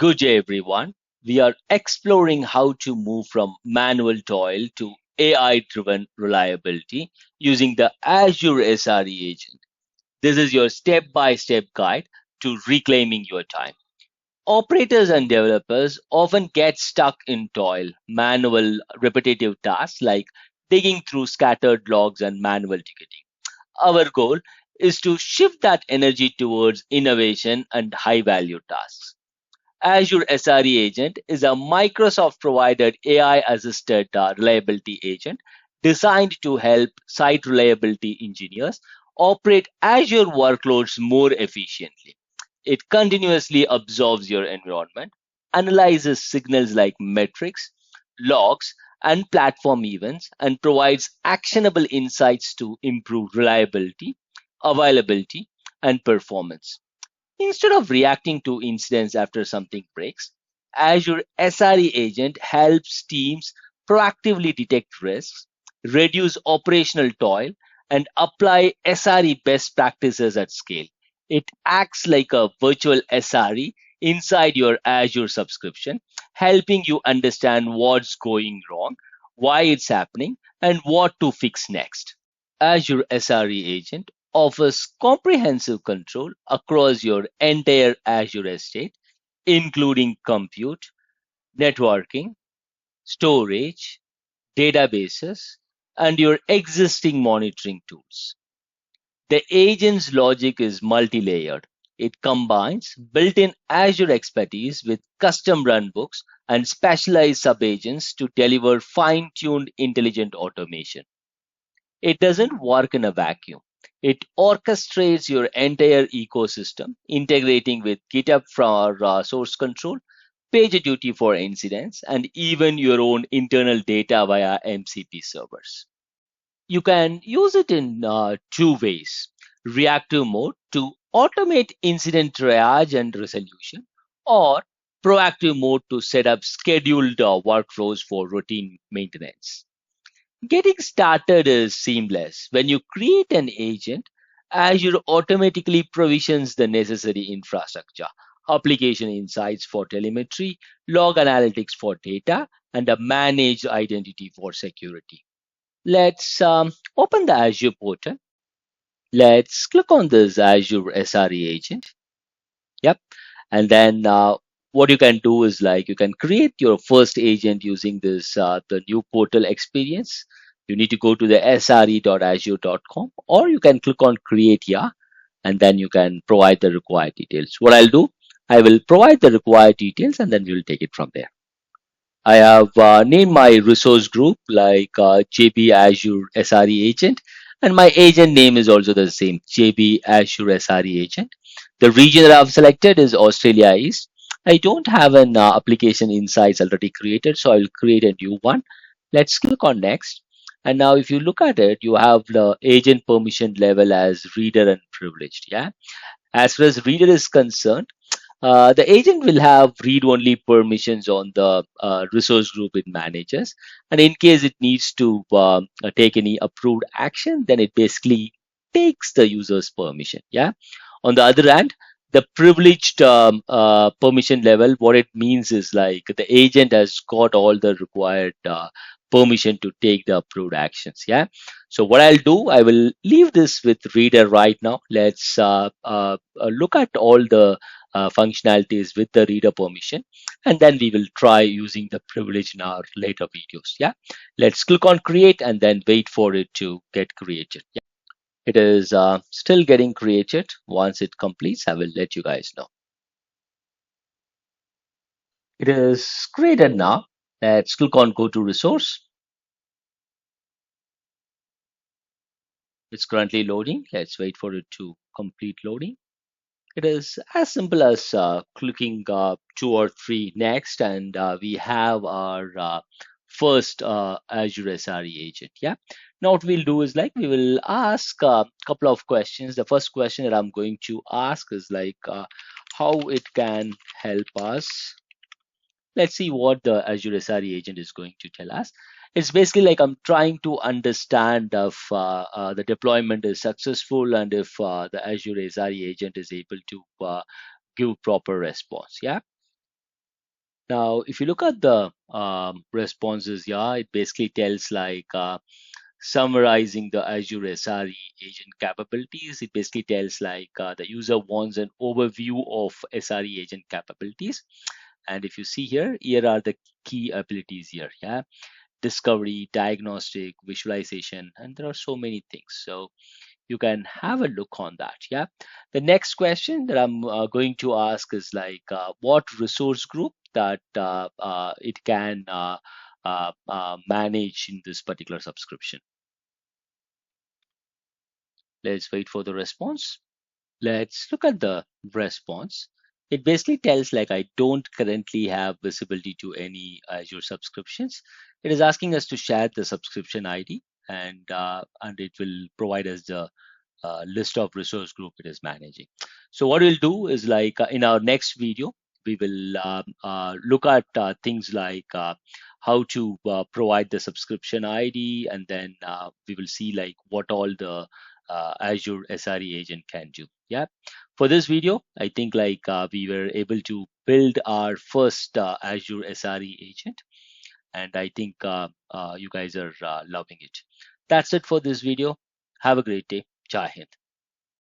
Good day, everyone. We are exploring how to move from manual toil to AI-driven reliability using the Azure SRE Agent. This is your step-by-step guide to reclaiming your time. Operators and developers often get stuck in toil, manual, repetitive tasks like digging through scattered logs and manual ticketing. Our goal is to shift that energy towards innovation and high-value tasks. Azure SRE Agent is a Microsoft provided AI assisted reliability agent designed to help site reliability engineers operate Azure workloads more efficiently. It continuously observes your environment, analyzes signals like metrics, logs, and platform events, and provides actionable insights to improve reliability, availability, and performance. Instead of reacting to incidents after something breaks, Azure SRE Agent helps teams proactively detect risks, reduce operational toil, and apply SRE best practices at scale. It acts like a virtual SRE inside your Azure subscription, helping you understand what's going wrong, why it's happening, and what to fix next. Azure SRE Agent offers comprehensive control across your entire Azure estate, including compute, networking, storage, databases, and your existing monitoring tools. The agent's logic is multi-layered. It combines built-in Azure expertise with custom runbooks and specialized subagents to deliver fine-tuned intelligent automation. It doesn't work in a vacuum. It orchestrates your entire ecosystem, integrating with GitHub for source control, PagerDuty for incidents, and even your own internal data via MCP servers. You can use it in two ways: reactive mode to automate incident triage and resolution, or proactive mode to set up scheduled workflows for routine maintenance. Getting started is seamless. When you create an agent, Azure automatically provisions the necessary infrastructure, application insights for telemetry, log analytics for data, and a managed identity for security. Let's open the Azure portal. Let's click on this Azure SRE agent. Yep. And then what you can do is like you can create your first agent using this the new portal experience. You need to go to the sre.azure.com, or you can click on create here, and then you can provide the required details. What I'll do, I will provide the required details and then we'll take it from there. I have named my resource group like JB Azure SRE agent, and my agent name is also the same, JB Azure SRE agent. The region that I've selected is Australia East. I don't have an application insights already created, so I'll create a new one. Let's click on next. And now if you look at it, you have the agent permission level as reader and privileged. Yeah. As far as reader is concerned, the agent will have read-only permissions on the resource group it manages. And in case it needs to take any approved action, then it basically takes the user's permission. Yeah. On the other hand, the privileged permission level, what it means is like the agent has got all the required permission to take the approved actions. Yeah. So what I'll do, I will leave this with reader right now. Let's look at all the functionalities with the reader permission, and then we will try using the privilege in our later videos. Yeah. Let's click on create and then wait for it to get created. Yeah. It is still getting created. Once it completes, I will let you guys know. It is created now. Let's click on go to resource. It's currently loading. Let's wait for it to complete loading. It is as simple as clicking two or three next, and we have our first Azure SRE agent. Yeah. Now what we'll do is like we will ask a couple of questions. The first question that I'm going to ask is like how it can help us. Let's see what the Azure SRE agent is going to tell us. It's basically like I'm trying to understand if the deployment is successful and if the Azure SRE agent is able to give proper response. Yeah. Now, if you look at the responses, yeah, it basically tells like summarizing the Azure SRE agent capabilities. It basically tells like the user wants an overview of SRE agent capabilities. And if you see here, here are the key abilities here. Yeah, discovery, diagnostic, visualization, and there are so many things. So you can have a look on that. Yeah. The next question that I'm going to ask is like, what resource group that it can manage in this particular subscription. Let's wait for the response. Let's look at the response. It basically tells like I don't currently have visibility to any Azure subscriptions. It is asking us to share the subscription ID, and it will provide us the list of resource group it is managing. So what we'll do is like in our next video, we will look at things like how to provide the subscription ID, and then we will see like what all the Azure SRE agent can do. Yeah. For this video, I think like we were able to build our first Azure SRE agent, and I think you guys are loving it. That's it for this video. Have a great day. Jai Hind.